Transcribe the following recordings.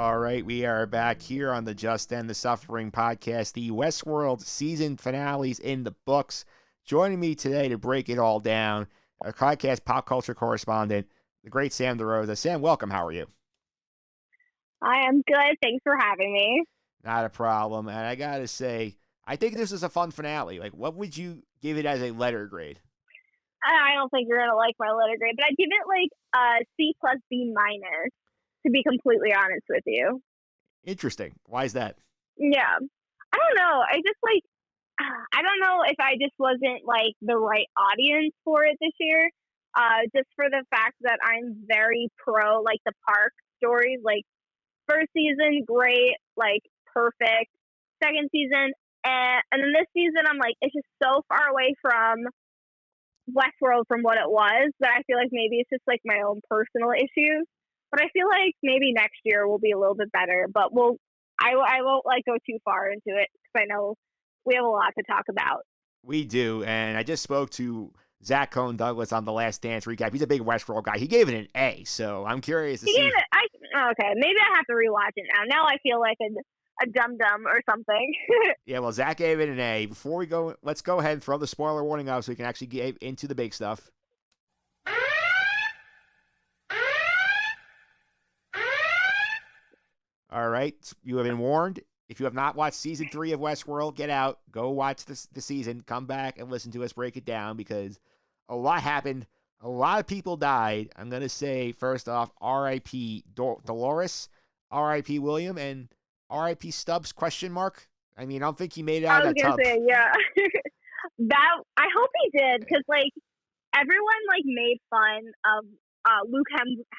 All right, we are back here on the Just End the Suffering podcast. The Westworld season finales in the books. Joining me today to break it all down, our podcast pop culture correspondent, the great Sam DeRosa. Sam, welcome. How are you? I am good. Thanks for having me. Not a problem. And I gotta say, I think this is a fun finale. Like, what would you give it as a letter grade? I don't think you're gonna like my letter grade, but I'd give it like a C plus B minus, to be completely honest with you. Interesting. Why is that? Yeah. I don't know. I don't know if I just wasn't like the right audience for it this year. Just for the fact that I'm very pro like the park stories. Like first season, great, like perfect. Second season, and then this season, I'm like, it's just so far away from Westworld from what it was that I feel like maybe it's just like my own personal issues. But I feel like maybe next year will be a little bit better. But I won't like go too far into it because I know we have a lot to talk about. We do, and I just spoke to Zach Cohn Douglas on the Last Dance recap. He's a big Westworld guy. He gave it an A, so I'm curious to He see. gave it. Okay, maybe I have to rewatch it now. Now I feel like a dum dum or something. Yeah, well, Zach gave it an A. Before we go, let's go ahead and throw the spoiler warning out so we can actually get into the big stuff. All right, you have been warned. If you have not watched season 3 of Westworld, get out, go watch the season, come back and listen to us break it down because a lot happened. A lot of people died. I'm going to say, first off, R.I.P. Dolores, R.I.P. William, and R.I.P. Stubbs, question mark. I mean, I don't think he made it out I of was that gonna tub. say, yeah. That I hope he did because like everyone like made fun of Luke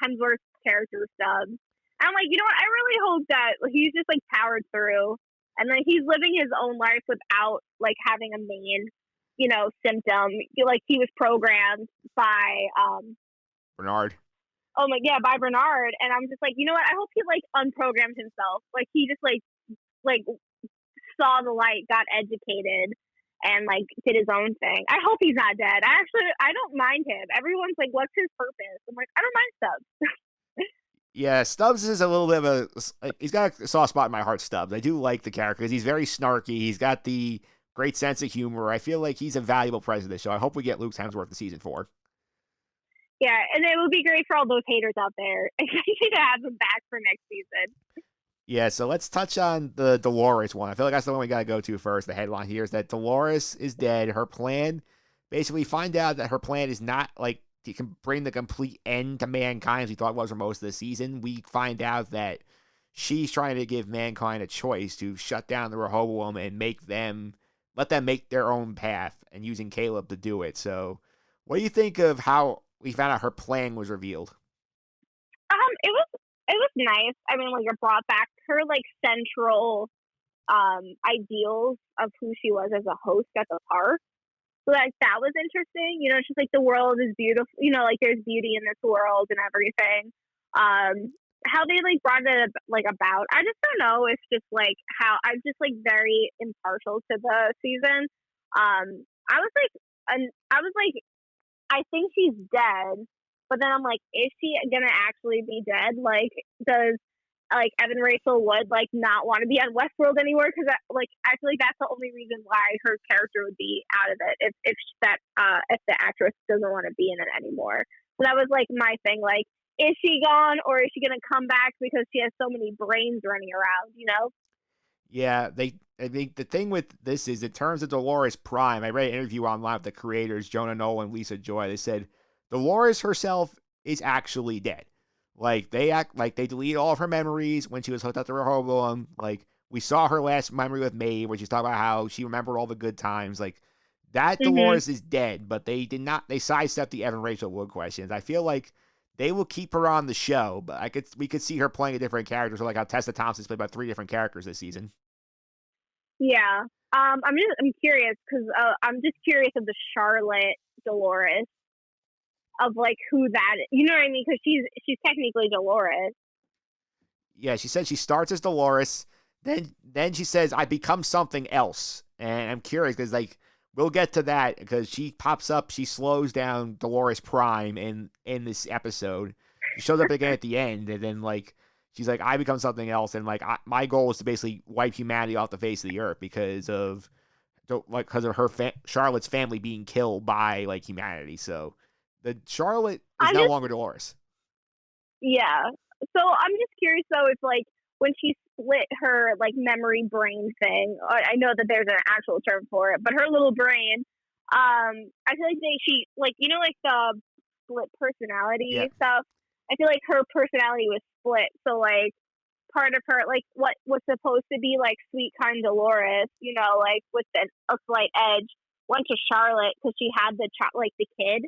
Hemsworth's character Stubbs. And I'm like, you know what? I really hope that he's just like powered through and like he's living his own life without like having a main, symptom. Like he was programmed by Bernard. oh my yeah, by Bernard. And I'm just like, you know what? I hope he like unprogrammed himself. Like he just like saw the light, got educated, and like did his own thing. I hope he's not dead. I don't mind him. Everyone's like, what's his purpose? I'm like, I don't mind Stubbs. Yeah, Stubbs is a little bit of he's got a soft spot in my heart, Stubbs. I do like the character because he's very snarky. He's got the great sense of humor. I feel like he's a valuable presence of this show. I hope we get Luke Hemsworth in season 4. Yeah, and it would be great for all those haters out there, especially to have him back for next season. Yeah, so let's touch on the Dolores one. I feel like that's the one we got to go to first. The headline here is that Dolores is dead. Her plan, basically find out that her plan is not like to bring the complete end to mankind as we thought it was for most of the season. We find out that she's trying to give mankind a choice to shut down the Rehoboam and let them make their own path and using Caleb to do it. So what do you think of how we found out her plan was revealed? It was nice. I mean, like it brought back her like central ideals of who she was as a host at the park. So like that was interesting. It's just like the world is beautiful. Like there's beauty in this world and everything. How they like brought it like about. I just don't know. It's just like how I'm just like very impartial to the season. I was like, I think she's dead. But then I'm like, is she gonna actually be dead? Like, does like Evan Rachel Wood like not want to be on Westworld anymore? Because I feel like that's the only reason why her character would be out of it if the actress doesn't want to be in it anymore. So that was like my thing. Like, is she gone or is she gonna come back because she has so many brains running around? Yeah, I think the thing with this is in terms of Dolores Prime, I read an interview online with the creators, Jonah Nolan and Lisa Joy. They said Dolores herself is actually dead. Like they act like they delete all of her memories when she was hooked up to Rehoboam. Like we saw her last memory with Maeve where she's talking about how she remembered all the good times. Like that Dolores is dead, but they did not. They sidestepped the Evan Rachel Wood questions. I feel like they will keep her on the show, but we could see her playing a different character. So like how Tessa Thompson's played by 3 different characters this season. Yeah. I'm curious because I'm just curious of the Charlotte Dolores. Of like who that is. You know what I mean? Because she's technically Dolores. Yeah, she said she starts as Dolores, then she says I become something else, and I'm curious because like we'll get to that because she pops up, she slows down Dolores Prime in this episode. She shows up again at the end, and then like she's like, I become something else, and like my goal is to basically wipe humanity off the face of the earth because of her Charlotte's family being killed by like humanity. So the Charlotte is I'm no just longer Dolores. Yeah. So I'm just curious though if like when she split her like memory brain thing, I know that there's an actual term for it, but her little brain, I feel like she like like the split Yeah, personality stuff. I feel like her personality was split, so like part of her like what was supposed to be like sweet kind Dolores, like with a slight edge, went to Charlotte because she had the kid,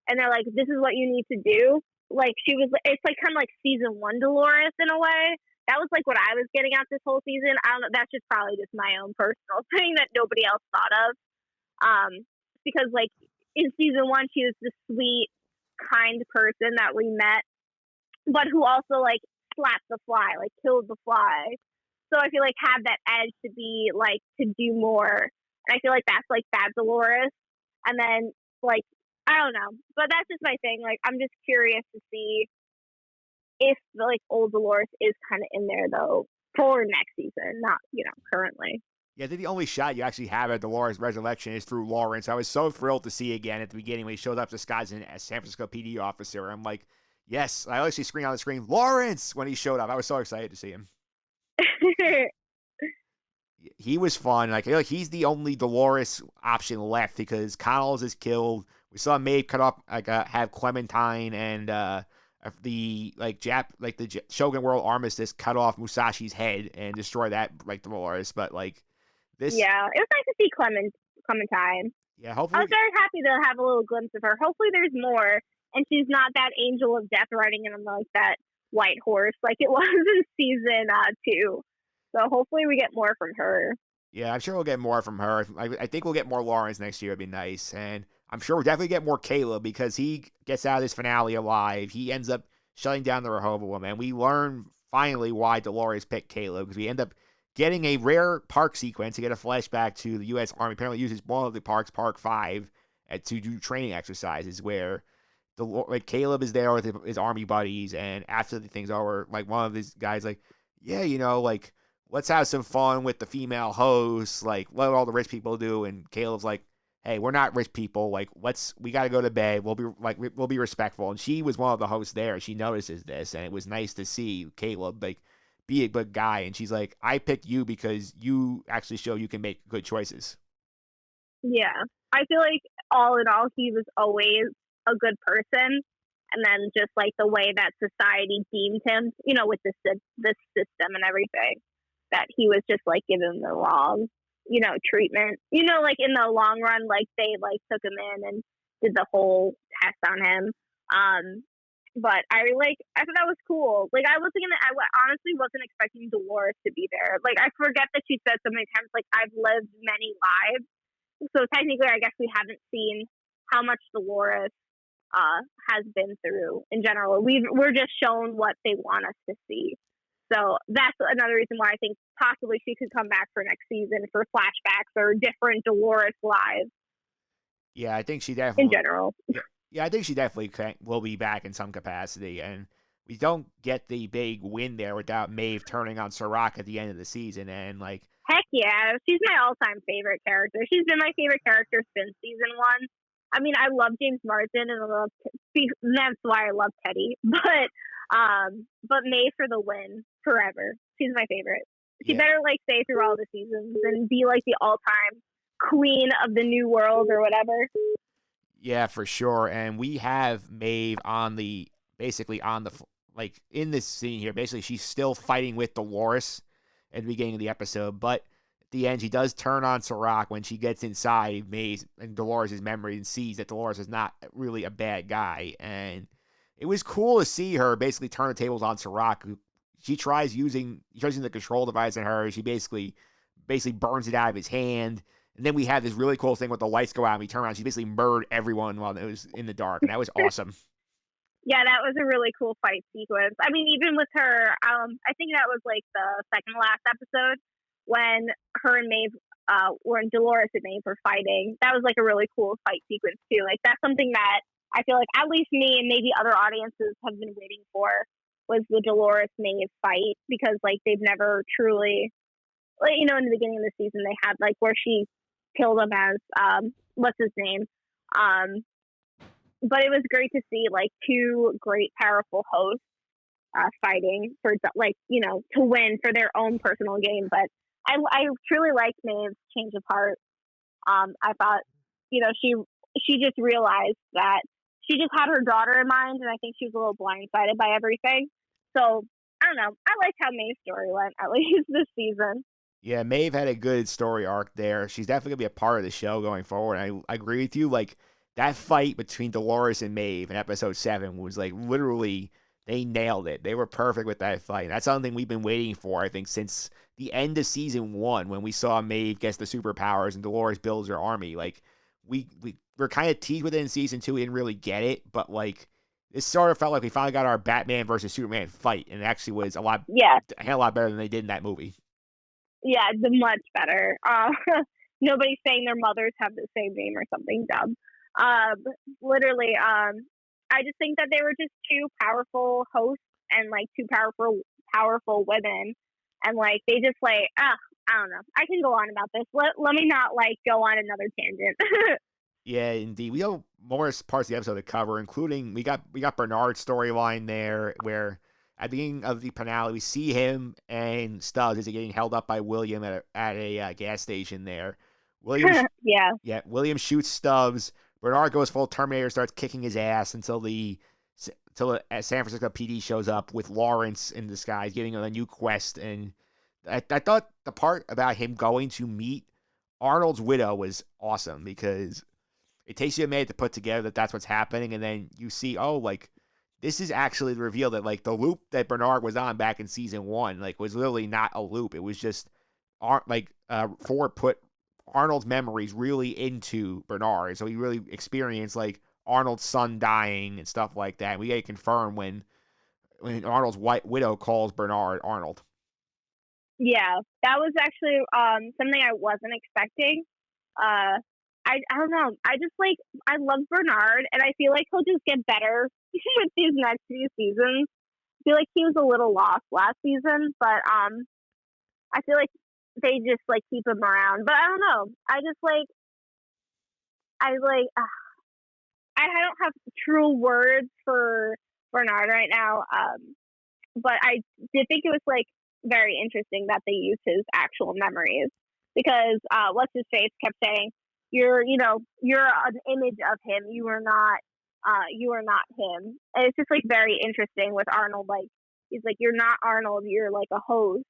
and they're like, this is what you need to do. Like it's like kind of like season one Dolores in a way. That was like what I was getting at this whole season. I don't know. That's just probably just my own personal thing that nobody else thought of. Because like in season one, she was this sweet, kind person that we met, but who also like slapped the fly, like killed the fly. So I feel like had that edge to be like to do more, and I feel like that's like that Dolores. And then like I don't know, but that's just my thing. Like I'm just curious to see if the like old Dolores is kind of in there though for next season, not currently. yeah. I think the only shot you actually have at Dolores' resurrection is through Lawrence. I was so thrilled to see again at the beginning when he showed up disguised as a San Francisco PD officer. I'm like, yes, I actually screamed on the screen, Lawrence, when he showed up. I was so excited to see him. He was fun. Like, I feel like he's the only Dolores option left because Connells is killed. We saw Maeve cut up, like, have Clementine and the Shogun World Armistice cut off Musashi's head and destroy that like Dolores. But like this, Yeah, it was nice to see Clementine. yeah, I was hopefully, very happy to have a little glimpse of her. Hopefully, there's more, and she's not that angel of death riding in like that white horse like it was in season 2. So hopefully, we get more from her. yeah, I'm sure we'll get more from her. I think we'll get more Lawrence next year. It'd be nice, and I'm sure we'll definitely get more Caleb because he gets out of this finale alive. He ends up shutting down the Rehoboam, and we learn finally why Dolores picked Caleb because we end up getting a rare park sequence to get a flashback to the U.S. Army. Apparently, uses one of the parks, Park 5, to do training exercises where Caleb is there with his army buddies, and after the thing's over, like one of these guys, like, yeah, like let's have some fun with the female hosts, like what all the rich people do, and Caleb's like, hey, we're not rich people, like we got to go to bed. We'll be respectful. And she was one of the hosts there. She notices this, and it was nice to see Caleb like be a good guy. And she's like, I picked you because you actually show you can make good choices. Yeah, I feel like all in all, he was always a good person, and then just like the way that society deemed him, with this system and everything, that he was just like given the wrong, treatment. Like in the long run, like they like took him in and did the whole test on him. But I thought that was cool. Like I honestly wasn't expecting Dolores to be there. Like I forget that she said so many times, like I've lived many lives. So technically, I guess we haven't seen how much Dolores has been through in general. We're just shown what they want us to see. So that's another reason why I think possibly she could come back for next season for flashbacks or different Dolores lives. Yeah, I think she In definitely. general. Yeah, I think she definitely will be back in some capacity, and we don't get the big win there without Maeve turning on Serac at the end of the season, and like. Heck yeah, she's my all-time favorite character. She's been my favorite character since season 1. I mean, I love James Marsden, and that's why I love Teddy. But Maeve for the win forever. She's my favorite. She better like stay through all the seasons and be like the all-time queen of the new world or whatever. Yeah, for sure. And we have Maeve like in this scene here. Basically, she's still fighting with Dolores at the beginning of the episode, but at the end, she does turn on Serac when she gets inside Maeve and Dolores' memory and sees that Dolores is not really a bad guy. And it was cool to see her basically turn the tables on Serac. She tries using the control device on her. She basically burns it out of his hand. And then we had this really cool thing with the lights go out and we turn around. She basically murdered everyone while it was in the dark. And that was awesome. Yeah, that was a really cool fight sequence. I mean, even with her, I think that was like the second last episode when her and Maeve, when Dolores and Maeve were fighting. That was like a really cool fight sequence too. Like that's something that I feel like at least me and maybe other audiences have been waiting for was the Dolores Maeve fight, because like they've never truly, like, you know, in the beginning of the season they had like where she killed him as what's his name, um, but it was great to see like two great powerful hosts fighting for, like, you know, to win for their own personal gain. But I truly liked Maeve's change of heart. I thought, you know, she just realized that she just had her daughter in mind, and I think she was a little blindsided by everything. So I don't know. I liked how Maeve's story went, at least this season. Yeah, Maeve had a good story arc there. She's definitely gonna be a part of the show going forward. I agree with you. Like that fight between Dolores and Maeve in episode 7 was like literally they nailed it. They were perfect with that fight. That's something we've been waiting for, I think, since the end of season 1 when we saw Maeve gets the superpowers and Dolores builds her army. Like we were kind of teased with it in season 2. We didn't really get it, but like this sort of felt like we finally got our Batman versus Superman fight, and it actually was a hell of a lot better than they did in that movie. Yeah, the much better. Nobody's saying their mothers have the same name or something dumb. Literally, I just think that they were just two powerful hosts and like two powerful women, and like they just like I don't know. I can go on about this. Let me not like go on another tangent. Yeah, indeed. We have more parts of the episode to cover, including we got Bernard's storyline there, where at the beginning of the finale we see him and Stubbs is getting held up by William at a gas station there. William, Yeah. William shoots Stubbs. Bernard goes full Terminator, starts kicking his ass until the San Francisco PD shows up with Lawrence in disguise, giving him a new quest. And I thought the part about him going to meet Arnold's widow was awesome because it takes you a minute to put together that that's what's happening, and then you see, oh, like this is actually the reveal that like the loop that Bernard was on back in season 1 like was literally not a loop. It was just Ford put Arnold's memories really into Bernard, so he really experienced like Arnold's son dying and stuff like that. We get it confirmed when Arnold's white widow calls Bernard Arnold. Yeah, that was actually something I wasn't expecting. I don't know. I just like I love Bernard, and I feel like he'll just get better with these next few seasons. I feel like he was a little lost last season, but I feel like they just like keep him around. But I don't know. I don't have true words for Bernard right now. But I did think it was like very interesting that they used his actual memories, because what's his face kept saying, you're an image of him. You are not him. And it's just like very interesting with Arnold. Like he's like, you're not Arnold. You're like a host,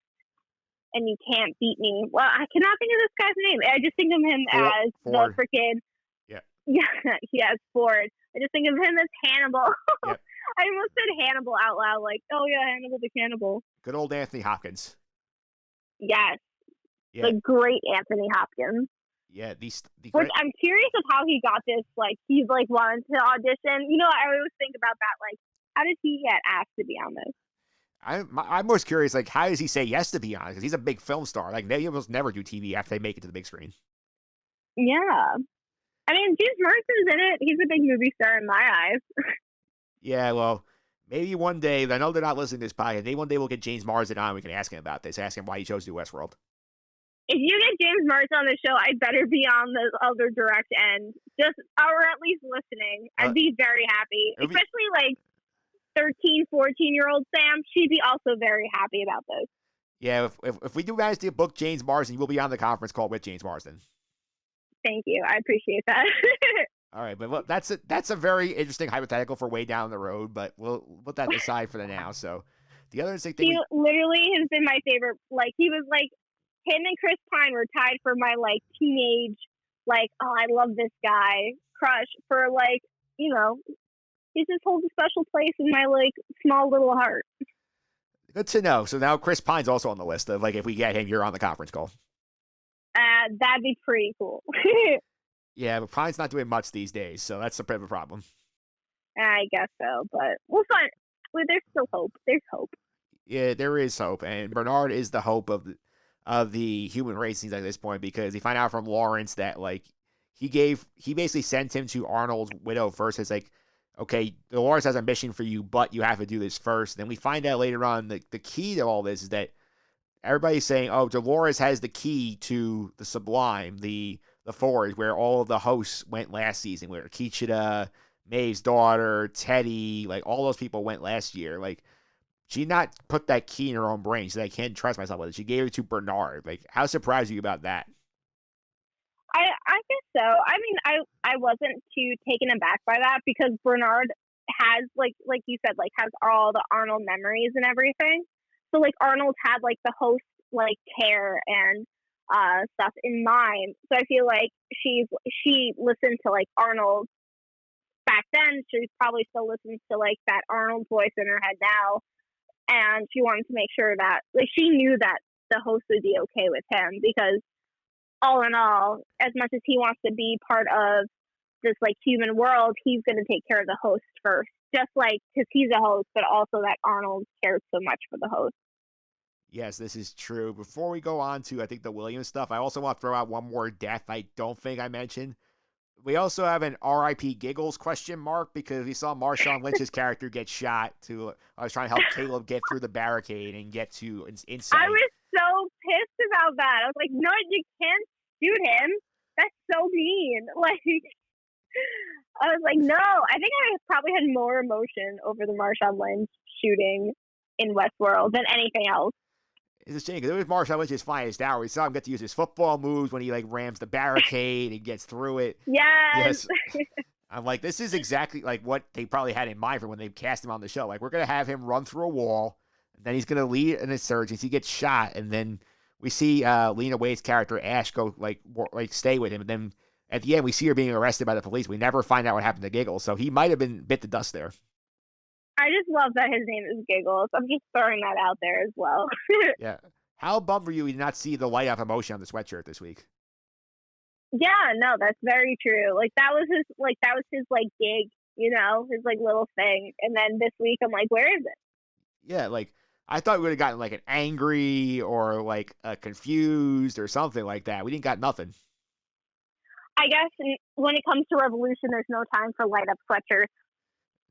and you can't beat me. Well, I cannot think of this guy's name. I just think of him as Ford. the freaking yes, Ford. I just think of him as Hannibal. Yep. I almost said Hannibal out loud. Like, oh yeah, Hannibal the cannibal. Good old Anthony Hopkins. Yes, Yeah. the great Anthony Hopkins. Yeah, Which I'm curious of how he got this. Like, he's like wanted to audition. You know, I always think about that. Like, how did he get asked to be on this? I'm most curious, like, how does he say yes to be on? Because he's a big film star. Like, they almost never do TV after they make it to the big screen. Yeah, I mean, James Marsden's in it. He's a big movie star in my eyes. Yeah, well, maybe one day. I know they're not listening to this podcast. Maybe one day we'll get James Marsden on. We can ask him about this. Ask him why he chose to do Westworld. If you get James Marsden on the show, I'd better be on the other direct end, or at least listening. I'd be very happy, especially like 13, 14-year-old Sam. She'd be also very happy about this. Yeah, if we do manage to book James Marsden, we'll be on the conference call with James Marsden. Thank you. I appreciate that. All right, but look, that's a very interesting hypothetical for way down the road, but we'll put that aside for the now. So the other interesting thing, he literally has been my favorite. Like, he was like, him and Chris Pine were tied for my like teenage, like, oh, I love this guy crush for like, you know, he just holds a special place in my like small little heart. Good to know. So now Chris Pine's also on the list of like, if we get him, you're on the conference call. That'd be pretty cool. Yeah, but Pine's not doing much these days, so that's a bit of a problem. I guess so, but we'll find. Well, there's still hope. There's hope. Yeah, there is hope, and Bernard is the hope of the human race at this point, because he find out from Lawrence that like he basically sent him to Arnold's widow first as like okay, Dolores has a mission for you, but you have to do this first. Then we find out later on the key to all this is that everybody's saying, oh, Dolores has the key to the Sublime, the Forge, where all of the hosts went last season, where Kichida, Maeve's daughter, Teddy, like all those people went last year. Like she not put that key in her own brain, so I can't trust myself with it. She gave it to Bernard. Like, how surprised are you about that? I guess so. I mean, I wasn't too taken aback by that because Bernard has like you said, like has all the Arnold memories and everything. So like Arnold had like the host like care and stuff in mind. So I feel like she listened to like Arnold back then. She probably still listens to like that Arnold voice in her head now, and she wanted to make sure that like she knew that the host would be okay with him because all in all, as much as he wants to be part of this like human world, he's going to take care of the host first, just like because he's a host, but also that Arnold cares so much for the host. Yes, this is true. Before we go on to, I think, the Williams stuff, I also want to throw out one more death I don't think I mentioned. We also have an R.I.P. Giggles question mark because we saw Marshawn Lynch's character get shot. I was trying to help Caleb get through the barricade and get to Insight. I was so pissed about that. I was like, no, you can't shoot him. That's so mean. Like, I was like, no. I think I probably had more emotion over the Marshawn Lynch shooting in Westworld than anything else. It's a shame because it was Marshawn Lynch's finest hour. We saw him get to use his football moves when he like rams the barricade and gets through it. Yes. I'm like, this is exactly like what they probably had in mind for when they cast him on the show. Like, we're gonna have him run through a wall, and then he's gonna lead an insurgency, get shot, and then we see Lena Waithe's character Ash go like stay with him, and then at the end we see her being arrested by the police. We never find out what happened to Giggles, so he might have been bit the dust there. I just love that his name is Giggles. I'm just throwing that out there as well. Yeah. How bummed were you to not see the light up emotion on the sweatshirt this week? Yeah, no, that's very true. Like that was his like gig, you know, his like little thing. And then this week I'm like, where is it? Yeah, like I thought we would have gotten like an angry or like a confused or something like that. We didn't got nothing. I guess when it comes to Revolution, there's no time for light up sweatshirts.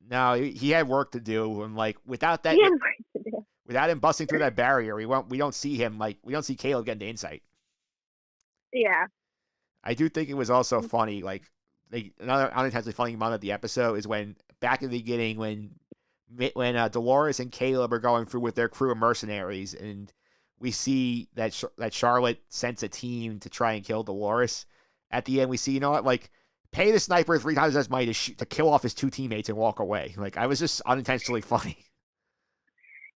No, he had work to do, and like without that, He has work to do. without him busting through that barrier, we don't see him like we don't see Caleb getting to Insight. Yeah. I do think it was also funny, like another unintentionally funny moment of the episode is when back in the beginning when Dolores and Caleb are going through with their crew of mercenaries, and we see that that Charlotte sends a team to try and kill Dolores. At the end, we see, you know what, like pay the sniper 3 times as money to kill off his 2 teammates and walk away. Like I was just unintentionally funny.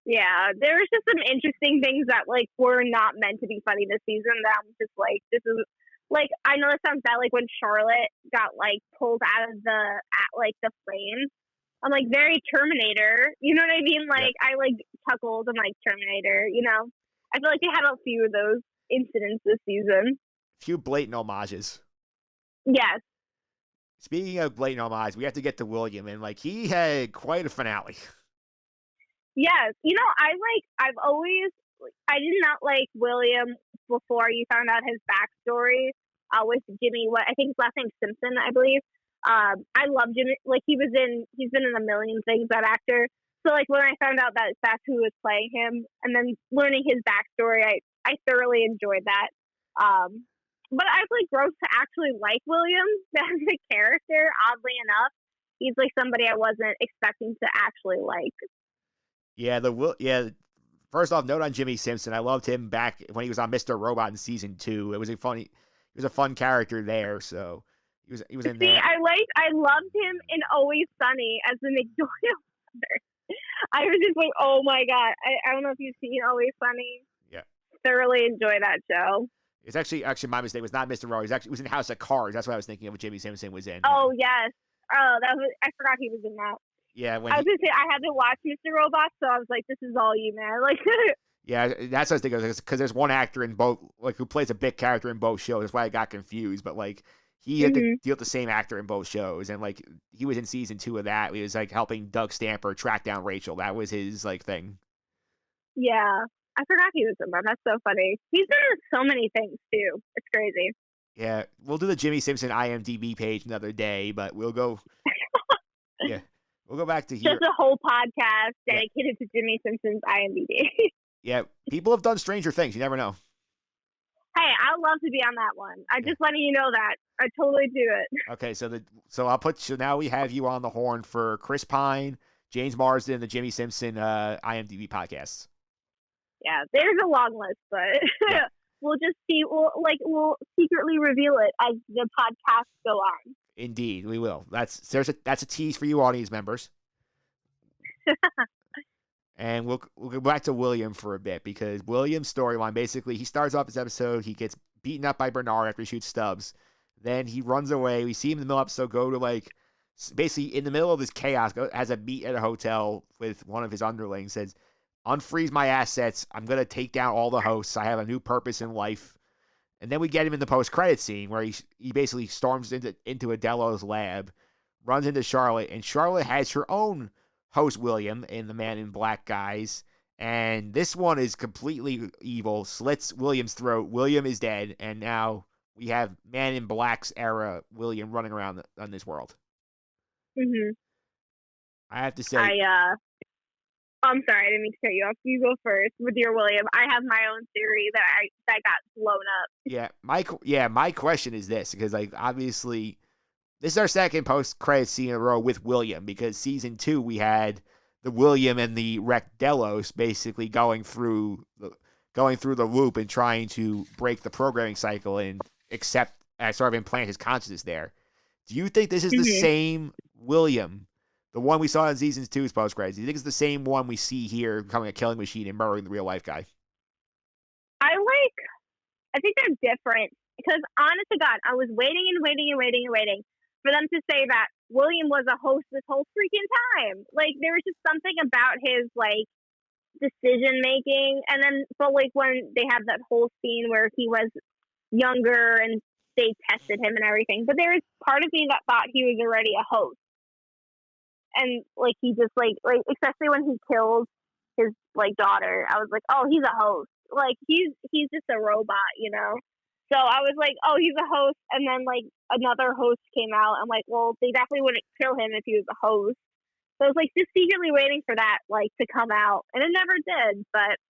Yeah, there was just some interesting things that like were not meant to be funny this season. That I'm just like, this is like, I know it sounds bad, like when Charlotte got like pulled out of the flames. I'm like very Terminator, you know what I mean? Like yeah. I like chuckled and like Terminator, you know. I feel like they had a few of those incidents this season. Few blatant homages. Yes. Speaking of blatant homage, we have to get to William, and like he had quite a finale. Yes, you know, I did not like William before you found out his backstory with Jimmy. What I think his last name's Simpson, I believe. I love Jimmy. Like he's been in a million things, that actor. So like when I found out that that's who was playing him, and then learning his backstory, I thoroughly enjoyed that. But I've like grown to actually like William as a character. Oddly enough, he's like somebody I wasn't expecting to actually like. Yeah, first off, note on Jimmy Simpson. I loved him back when he was on Mr. Robot in season 2. He was a fun character there. So he was in there. I loved him in Always Sunny as the McDonald brother. I was just like, oh my god! I don't know if you've seen Always Sunny. Yeah, thoroughly enjoy that show. It's actually my mistake. It was not Mr. Robot. It was in House of Cards. That's what I was thinking of. What Jimmy Simpson was in. Oh yes. Oh, I forgot he was in that. Yeah, I was gonna say I haven't watched Mr. Robot, so I was like, "This is all you, man." Like, yeah, that's what I was thinking, because there's one actor in both, like who plays a big character in both shows. That's why I got confused. But like, he had to deal with the same actor in both shows, and like he was in season 2 of that. He was like helping Doug Stamper track down Rachel. That was his like thing. Yeah, I forgot he was in that. That's so funny. He's been in so many things too. It's crazy. Yeah, we'll do the Jimmy Simpson IMDb page another day, but we'll go. Yeah. We'll go back to here. Just a whole podcast dedicated to Jimmy Simpson's IMDb. Yeah, people have done stranger things. You never know. Hey, I'd love to be on that one. I'm just letting you know that. I totally do it. Okay, so I'll put you now. We have you on the horn for Chris Pine, James Marsden, the Jimmy Simpson IMDb podcasts. Yeah, there's a long list, but we'll just see. We'll secretly reveal it as the podcasts go on. Indeed, we will. That's a tease for you audience members. And we'll go back to William for a bit, because William's storyline, basically, he starts off this episode, he gets beaten up by Bernard after he shoots Stubbs. Then he runs away. We see him in the middle of the episode go to, like, basically in the middle of this chaos, has a meet at a hotel with one of his underlings, says, unfreeze my assets. I'm going to take down all the hosts. I have a new purpose in life. And then we get him in the post-credit scene where he basically storms into Adelo's lab, runs into Charlotte, and Charlotte has her own host, William, in the Man in Black guise. And this one is completely evil, slits William's throat. William is dead, and now we have Man in Black's era William running around on this world. Mm-hmm. I have to say... I'm sorry, I didn't mean to cut you off. You go first with your William. I have my own theory that got blown up. My question is this, because, like, obviously this is our second post-credit scene in a row with William, because season 2 we had the William and the wrecked Delos basically going through the loop and trying to break the programming cycle and sort of implant his consciousness there. Do you think this is the same William? The one we saw in season 2's post-credits. Do you think it's the same one we see here becoming a killing machine and murdering the real-life guy? I think they're different. Because, honest to God, I was waiting for them to say that William was a host this whole freaking time. Like, there was just something about his, like, decision-making. And then, but, like, when they had that whole scene where he was younger and they tested him and everything. But there was part of me that thought he was already a host. And, like, he just, like, especially when he killed his, like, daughter, I was like, oh, he's a host. Like, he's just a robot, you know? So I was like, oh, he's a host. And then, like, another host came out. I'm like, well, they definitely wouldn't kill him if he was a host. So I was, like, just secretly waiting for that, like, to come out. And it never did. But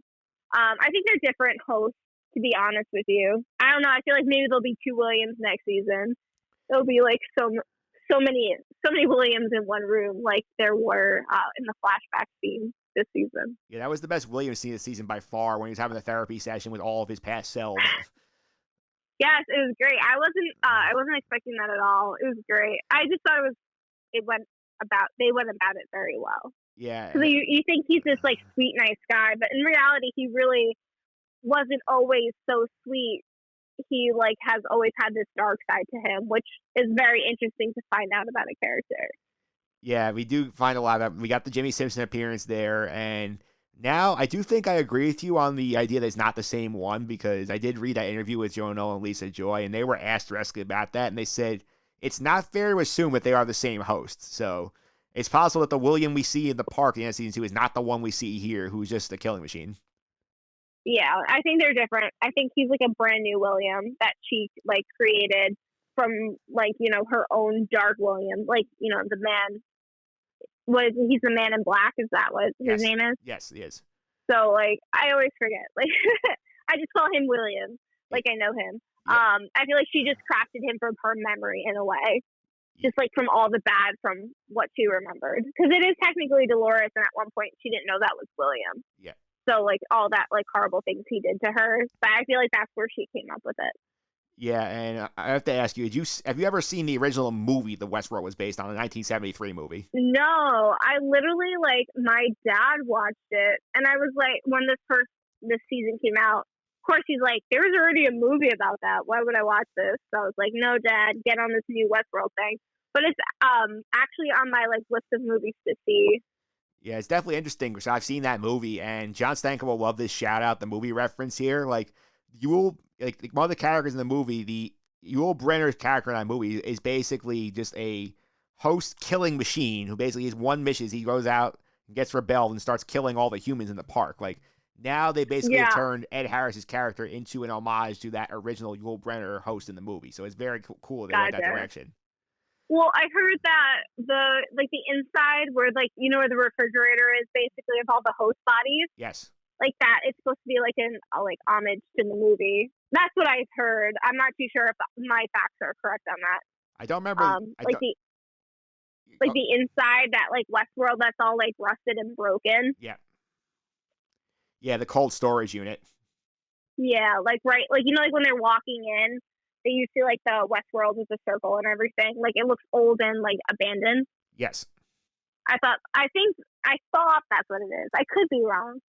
I think they're different hosts, to be honest with you. I don't know. I feel like maybe there'll be 2 Williams next season. It'll be, like, so many Williams in one room, like there were in the flashback scene this season. Yeah, that was the best Williams scene this season by far, when he was having the therapy session with all of his past selves. Yes, it was great. I wasn't expecting that at all. It was great. I just thought they went about it very well. Yeah. So you think he's this like sweet, nice guy, but in reality, he really wasn't always so sweet. He like has always had this dark side to him, which is very interesting to find out about a character. Yeah, we do find a lot of that. We got the Jimmy Simpson appearance there, and now I do think I agree with you on the idea that it's not the same one, because I did read that interview with Jonah Nolan and Lisa Joy, and they were asked directly about that, and they said it's not fair to assume that they are the same host. So it's possible that the William we see in the park in the end of season 2 is not the one we see here, who's just a killing machine. Yeah, I think they're different. I think he's like a brand new William that she like created from like, you know, her own dark William. Like, you know, he's the Man in Black, is that what his name is? Yes, he is. So like I always forget. Like I just call him William. Like I know him. Yeah. I feel like she just crafted him from her memory in a way. Just like from all the bad from what she remembered. Because it is technically Dolores, and at one point she didn't know that was William. Yeah. So, like, all that, like, horrible things he did to her. But I feel like that's where she came up with it. Yeah, and I have to ask you, have you ever seen the original movie the Westworld was based on, the 1973 movie? No. I literally, like, my dad watched it. And I was like, when this season came out, of course, he's like, there was already a movie about that. Why would I watch this? So I was like, no, Dad, get on this new Westworld thing. But it's actually on my, like, list of movies to see. Yeah, it's definitely interesting because I've seen that movie, and John Stanko will love this shout out, the movie reference here. Like, one of the characters in the movie, the Yul Brynner's character in that movie is basically just a host killing machine who basically his one mission is he goes out and gets rebelled and starts killing all the humans in the park. Like, now they basically turned Ed Harris's character into an homage to that original Yul Brynner host in the movie. So it's very cool they went that direction. Well, I heard that the inside where where the refrigerator is basically of all the host bodies, Yes. like that it's supposed to be like an like homage to the movie. That's what I've heard. I'm not too sure if my facts are correct on that. I don't remember. I Like don't. the inside that like Westworld that's all like rusted and broken. Yeah. Yeah, the cold storage unit. Yeah, like right, like like when they're walking in, they used to like the Westworld with the circle and everything. Like it looks old and like abandoned. Yes. I thought that's what it is. I could be wrong.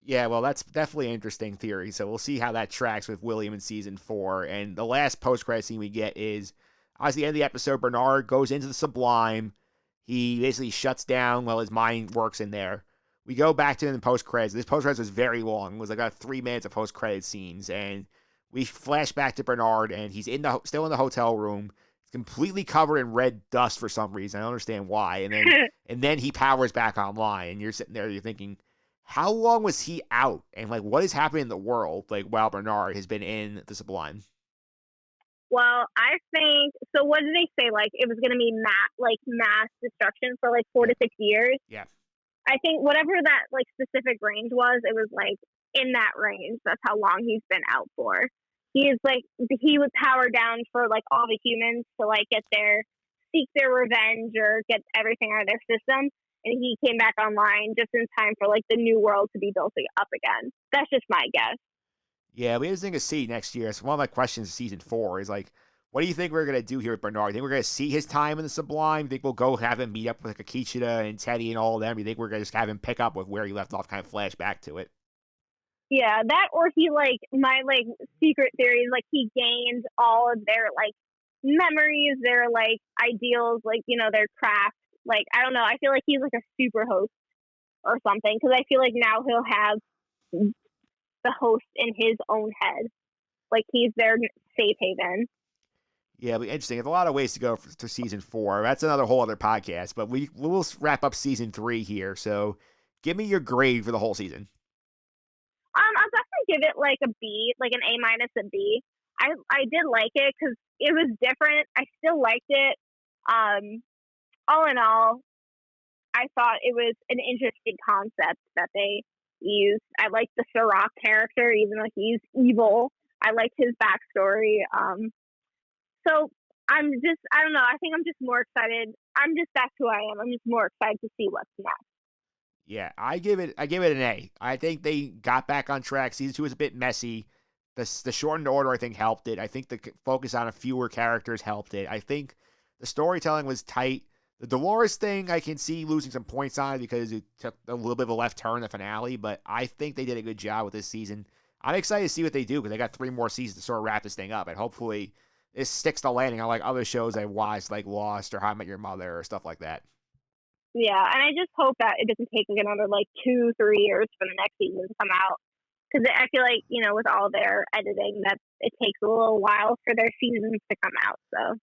Yeah, well, that's definitely an interesting theory. So we'll see how that tracks with William in season 4. And the last post-credit scene we get is, at the end of the episode, Bernard goes into the Sublime. He basically shuts down while his mind works in there. We go back to the post-credits. This post-credits was very long. It was like about 3 minutes of post-credit scenes. And we flash back to Bernard, and he's still in the hotel room. He's completely covered in red dust for some reason. I don't understand why. And then he powers back online. And you're sitting there, you're thinking, how long was he out? And like, what is happening in the world? Like, while Bernard has been in the Sublime. Well, I think so. What did they say? Like it was going to be mass destruction for like 4 to 6 years. Yeah. I think whatever that like specific range was, it was like in that range. That's how long he's been out for. He would power down for like all the humans to like seek their revenge or get everything out of their system. And he came back online just in time for like the new world to be built up again. That's just my guess. Yeah, we have to see next year. So one of my questions in season 4 is like, what do you think we're gonna do here with Bernard? You think we're gonna see his time in the Sublime? You think we'll go have him meet up with like Akishita and Teddy and all of them? You think we're gonna just have him pick up with where he left off, kind of flash back to it? Yeah, that or he like my like secret theory is like he gained all of their like memories, their like ideals, like their craft. Like I don't know. I feel like he's like a super host or something because I feel like now he'll have the host in his own head, like he's their safe haven. Yeah, it'll be interesting. There's a lot of ways to go to season 4. That's another whole other podcast. But we'll wrap up season 3 here. So give me your grade for the whole season. I'll definitely give it like a B, like an A minus, a B. I did like it because it was different. I still liked it. All in all, I thought it was an interesting concept that they used. I liked the Sirach character, even though he's evil. I liked his backstory. So I don't know. I think I'm just more excited. That's who I am. I'm just more excited to see what's next. Yeah, I give it an A. I think they got back on track. Season 2 was a bit messy. The shortened order, I think, helped it. I think the focus on a fewer characters helped it. I think the storytelling was tight. The Dolores thing, I can see losing some points on it because it took a little bit of a left turn in the finale, but I think they did a good job with this season. I'm excited to see what they do because they got 3 more seasons to sort of wrap this thing up, and hopefully this sticks the landing on like other shows I've watched, like Lost or How I Met Your Mother or stuff like that. Yeah, and I just hope that it doesn't take another like 2-3 years for the next season to come out. Because I feel like, with all their editing, that it takes a little while for their seasons to come out. So.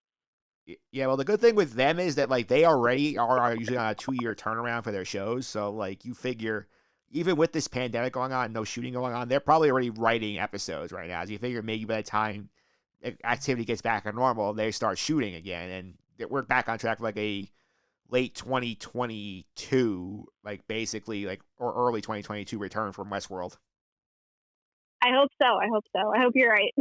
Yeah, well, the good thing with them is that like they already are usually on a 2-year turnaround for their shows. So like you figure, even with this pandemic going on, no shooting going on, they're probably already writing episodes right now. So you figure maybe by the time activity gets back to normal, they start shooting again, and we're back on track for like a late 2022, like basically like or early 2022 return from Westworld. I hope so. I hope you're right.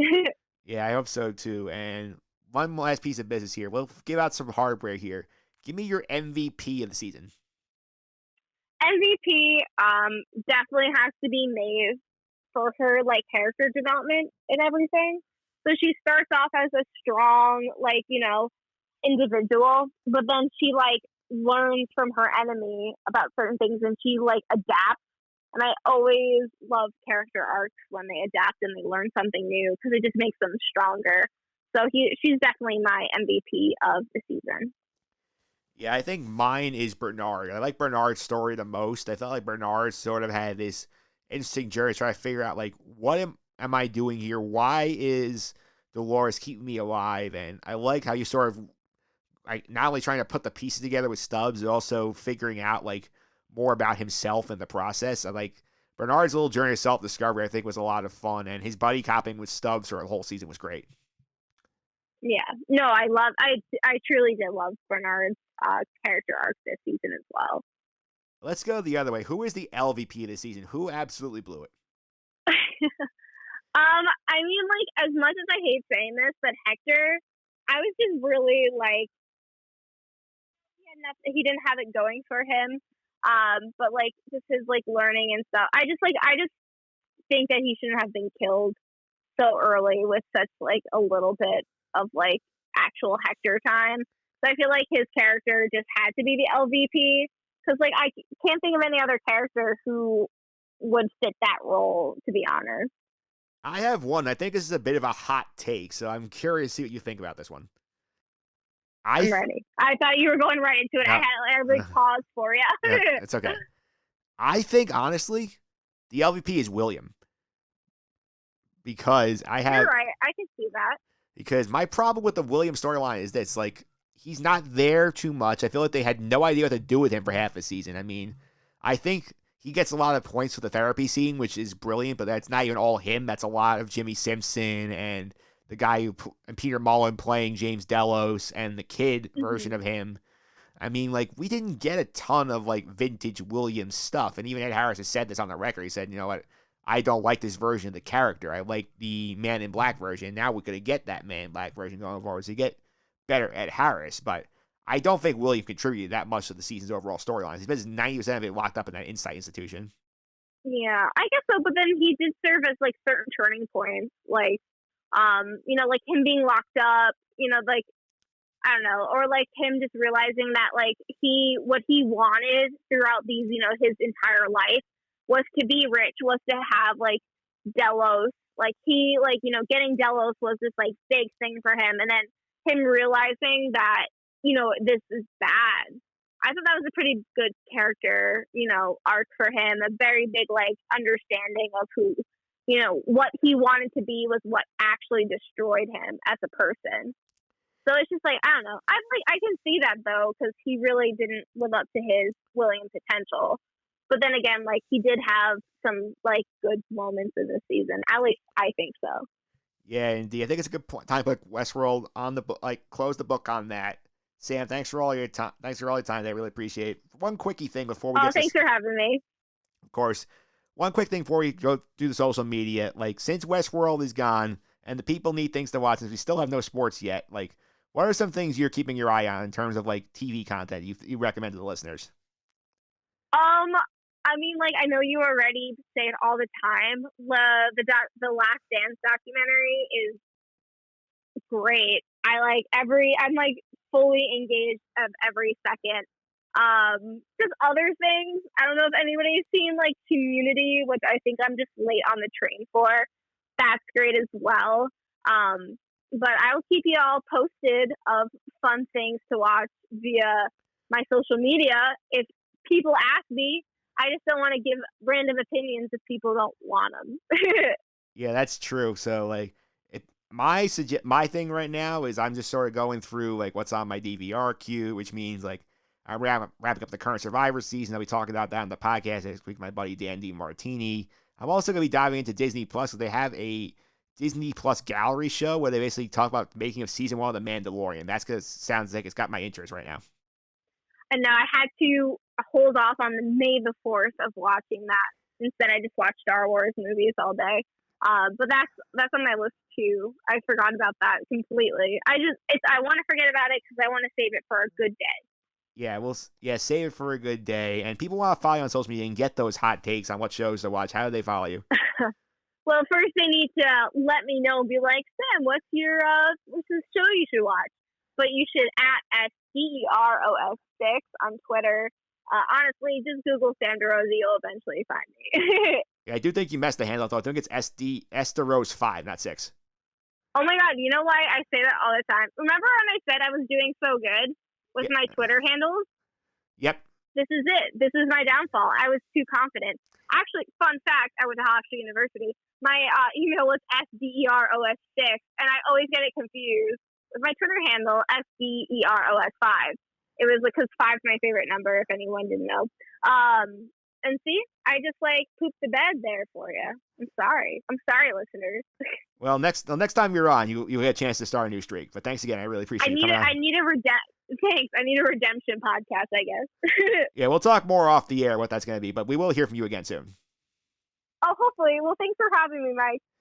Yeah, I hope so too. And one last piece of business here. We'll give out some hardware here. Give me your MVP of the season. MVP definitely has to be Maeve for her like character development and everything. So she starts off as a strong individual, but then she like learns from her enemy about certain things and she like adapts. And I always love character arcs when they adapt and they learn something new because it just makes them stronger. So she's definitely my MVP of the season. Yeah, I think mine is Bernard. I like Bernard's story the most. I felt like Bernard sort of had this interesting journey to try to figure out, like, what am I doing here? Why is Dolores keeping me alive? And I like how you sort of, like, not only trying to put the pieces together with Stubbs, but also figuring out, like, more about himself in the process. I like Bernard's little journey of self-discovery, I think, was a lot of fun. And his buddy copping with Stubbs for the whole season was great. Yeah. No, I truly did love Bernard's character arc this season as well. Let's go the other way. Who is the LVP this season? Who absolutely blew it? I mean, like, as much as I hate saying this, but Hector, I was just really like, he didn't have it going for him. But like, just his like learning and stuff. I just think that he shouldn't have been killed so early with such like a little bit of like actual Hector time. So I feel like his character just had to be the LVP because like I can't think of any other character who would fit that role, to be honest. I have one. I think this is a bit of a hot take, so I'm curious to see what you think about this one. I I'm ready. I thought you were going right into it. no, I had a big pause for you. no, it's okay. I think honestly, the LVP is William because You're right. I can see that. Because my problem with the William storyline is this: like, he's not there too much. I feel like they had no idea what to do with him for half a season. I mean, I think he gets a lot of points for the therapy scene, which is brilliant, but that's not even all him. That's a lot of Jimmy Simpson and the guy and Peter Mullen playing James Delos and the kid version of him. I mean, like, we didn't get a ton of like vintage Williams stuff, and even Ed Harris has said this on the record. He said, you know what, I don't like this version of the character. I like the Man in Black version. Now we're gonna get that Man in Black version going forward to get better Ed Harris, but I don't think William contributed that much to the season's overall storylines. He spends 90% of it locked up in that Insight institution. Yeah, I guess so. But then he did serve as like certain turning points, like you know, like him being locked up, you know, like I don't know, or like him just realizing that like what he wanted throughout these, you know, his entire life was to be rich, was to have like Delos, like he like you know getting Delos was this like big thing for him, and then him realizing that you know this is bad. I thought that was a pretty good character, you know, arc for him. A very big like understanding of who, you know, what he wanted to be was what actually destroyed him as a person. So it's just like I don't know. I can see that though because he really didn't live up to his William potential. But then again, like he did have some like good moments in this season. At least I think so. Yeah, indeed. I think it's a good point. Time to put Westworld on the book, like close the book on that. Sam, thanks for all your time. Thanks for all your time. I really appreciate it. One quickie thing before we Oh, get to thanks for having me. of course, one quick thing before we go do the social media. Like, since Westworld is gone and the people need things to watch, since we still have no sports yet, like, what are some things you're keeping your eye on in terms of like TV content you recommend to the listeners? I mean, like I know you already say it all the time. The Last Dance documentary is great. I'm like fully engaged of every second. Just other things. I don't know if anybody's seen like Community, which I think I'm just late on the train for. That's great as well. But I will keep you all posted of fun things to watch via my social media. If people ask me, I just don't want to give random opinions if people don't want them. Yeah, that's true. So like, my thing right now is I'm just sort of going through like what's on my DVR queue, which means like I'm wrapping up the current Survivor season. I'll be talking about that on the podcast next week with my buddy Dan DiMartini. I'm also going to be diving into Disney Plus. So they have a Disney Plus gallery show where they basically talk about the making of season 1 of The Mandalorian. That's because it sounds like it's got my interest right now. And now I had to hold off on the May the 4th of watching that. Instead, I just watched Star Wars movies all day. But that's on my list too. I forgot about that completely. I want to forget about it because I want to save it for a good day. Yeah, save it for a good day. And people want to follow you on social media and get those hot takes on what shows to watch. How do they follow you? Well, first they need to let me know and be like, Sam, what's this show you should watch? But you should at DEROS6 on Twitter. Honestly, just Google Sam DeRosa. You'll eventually find me. Yeah, I do think you messed the handle, though. I think it's DeRosa5, not 6. Oh my God, you know why I say that all the time? Remember when I said I was doing so good with my Twitter handles? Yep. This is it. This is my downfall. I was too confident. Actually, fun fact, I went to Hofstra University. My email was SDEROS6, and I always get it confused with my Twitter handle, SDEROS5. It was because 5 is my favorite number, if anyone didn't know. And see, I just like pooped the bed there for you. I'm sorry, listeners. Well, the next time you're on, you'll get a chance to start a new streak. But thanks again. I really appreciate you coming on. Thanks. I need a redemption podcast, I guess. Yeah, we'll talk more off the air what that's going to be, but we will hear from you again soon. Oh, hopefully. Well, thanks for having me, Mike.